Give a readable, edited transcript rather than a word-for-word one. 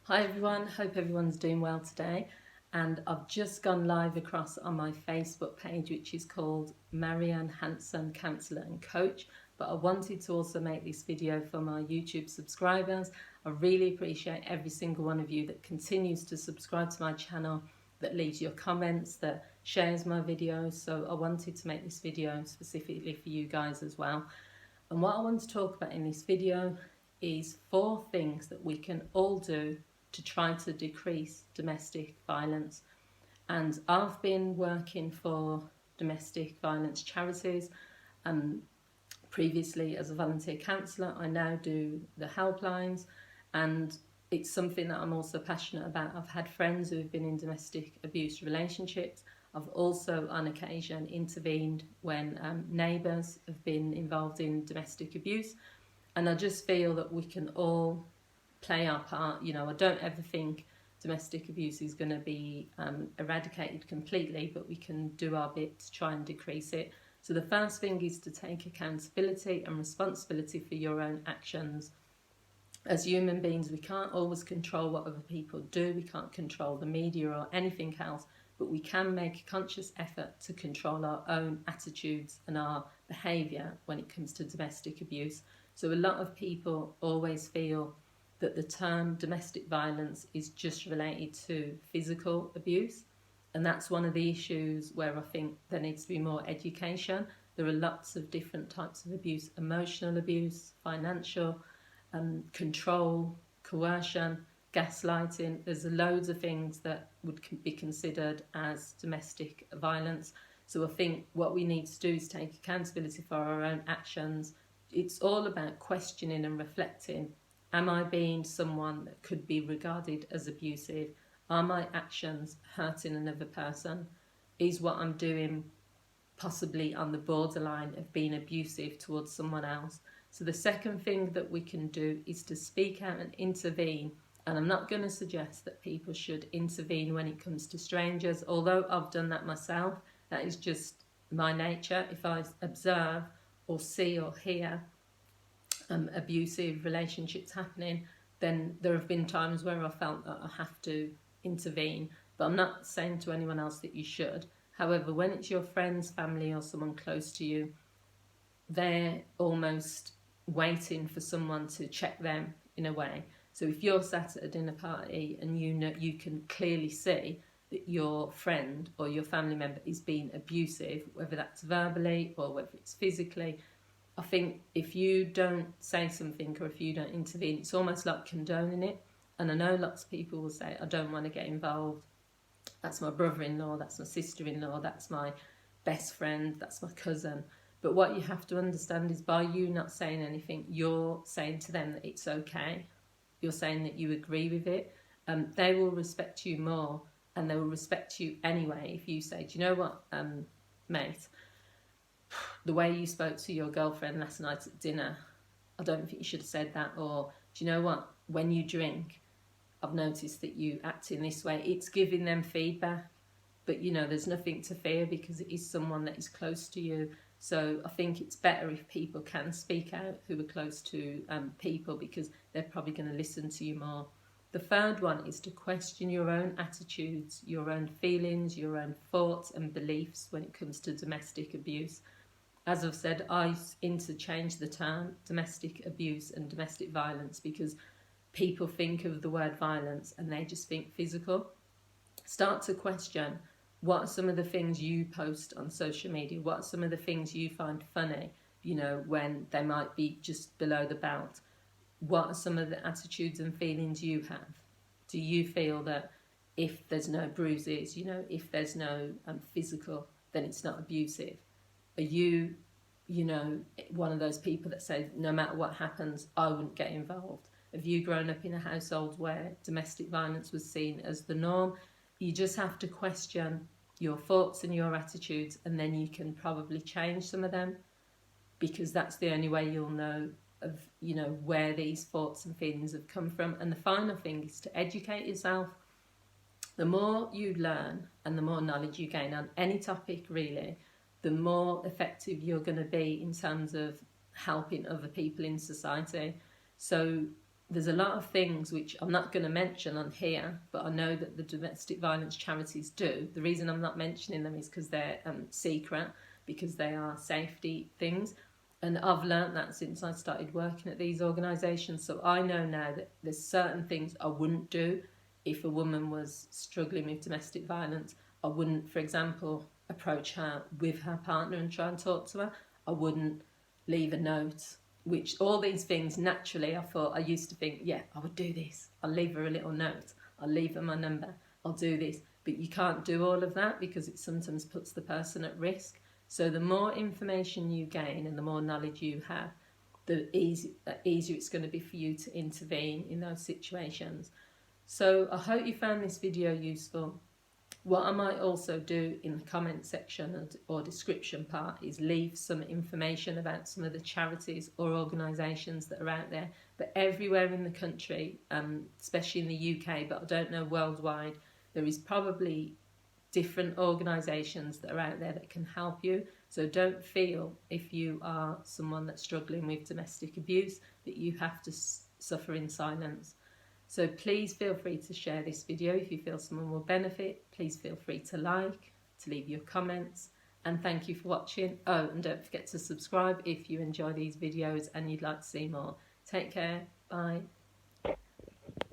Hi everyone, hope everyone's doing well today. And I've just gone live across on my Facebook page, which is called Marianne Hanson Counsellor and Coach. But I wanted to also make this video for my YouTube subscribers. I really appreciate every single one of you that continues to subscribe to my channel, that leaves your comments, that shares my videos. So I wanted to make this video specifically for you guys as well. And what I want to talk about in this video is 4 things that we can all do to try to decrease domestic violence. And I've been working for domestic violence charities previously as a volunteer counsellor. I now do the helplines, and it's something that I'm also passionate about. I've had friends who have been in domestic abuse relationships. I've also on occasion intervened when neighbours have been involved in domestic abuse, and I just feel that we can all play our part. I don't ever think domestic abuse is going to be eradicated completely, but we can do our bit to try and decrease it. So the first thing is to take accountability and responsibility for your own actions. As human beings, we can't always control what other people do. We can't control the media or anything else, but we can make a conscious effort to control our own attitudes and our behaviour when it comes to domestic abuse. So a lot of people always feel that the term domestic violence is just related to physical abuse, and that's one of the issues where I think there needs to be more education. There are lots of different types of abuse: emotional abuse, financial, control, coercion, gaslighting. There's loads of things that would be considered as domestic violence. So I think what we need to do is take accountability for our own actions. It's all about questioning and reflecting. Am I being someone that could be regarded as abusive? Are my actions hurting another person? Is what I'm doing possibly on the borderline of being abusive towards someone else? So the second thing that we can do is to speak out and intervene. And I'm not going to suggest that people should intervene when it comes to strangers, although I've done that myself. That is just my nature. If I observe or see or hear abusive relationships happening, then there have been times where I felt that I have to intervene. But I'm not saying to anyone else that you should. However, when it's your friends, family, or someone close to you, they're almost waiting for someone to check them in a way. So if you're sat at a dinner party and you can clearly see that your friend or your family member is being abusive, whether that's verbally or whether it's physically, I think if you don't say something or if you don't intervene, it's almost like condoning it. And I know lots of people will say, I don't want to get involved. That's my brother-in-law, that's my sister-in-law, that's my best friend, that's my cousin. But what you have to understand is by you not saying anything, you're saying to them that it's okay. You're saying that you agree with it. They will respect you more, and they will respect you anyway if you say, do you know what, mate, the way you spoke to your girlfriend last night at dinner, I don't think you should have said that. Or, do you know what, when you drink, I've noticed that you act in this way. It's giving them feedback. But, there's nothing to fear because it is someone that is close to you. So I think it's better if people can speak out who are close to people, because they're probably going to listen to you more. The third one is to question your own attitudes, your own feelings, your own thoughts and beliefs when it comes to domestic abuse. As I've said, I interchange the term domestic abuse and domestic violence because people think of the word violence and they just think physical. Start to question, what are some of the things you post on social media? What are some of the things you find funny, when they might be just below the belt? What are some of the attitudes and feelings you have? Do you feel that if there's no bruises, if there's no physical, then it's not abusive? Are you, one of those people that say, no matter what happens, I wouldn't get involved? Have you grown up in a household where domestic violence was seen as the norm? You just have to question your thoughts and your attitudes, and then you can probably change some of them, because that's the only way you'll know of, where these thoughts and feelings have come from. And the final thing is to educate yourself. The more you learn and the more knowledge you gain on any topic, really, the more effective you're going to be in terms of helping other people in society. So there's a lot of things which I'm not going to mention on here, but I know that the domestic violence charities do. The reason I'm not mentioning them is because they're secret, because they are safety things. And I've learnt that since I started working at these organisations. So I know now that there's certain things I wouldn't do if a woman was struggling with domestic violence. I wouldn't, for example, approach her with her partner and try and talk to her. I wouldn't leave a note, which all these things naturally I used to think, yeah, I would do this. I'll leave her a little note. I'll leave her my number. I'll do this. But you can't do all of that because it sometimes puts the person at risk. So the more information you gain and the more knowledge you have, the easier it's going to be for you to intervene in those situations. So I hope you found this video useful. What I might also do in the comment section or description part is leave some information about some of the charities or organisations that are out there. But everywhere in the country, especially in the UK, but I don't know worldwide, there is probably different organisations that are out there that can help you. So don't feel, if you are someone that's struggling with domestic abuse, that you have to suffer in silence. So please feel free to share this video if you feel someone will benefit. Please feel free to like, to leave your comments, and thank you for watching. Oh, and don't forget to subscribe if you enjoy these videos and you'd like to see more. Take care. Bye.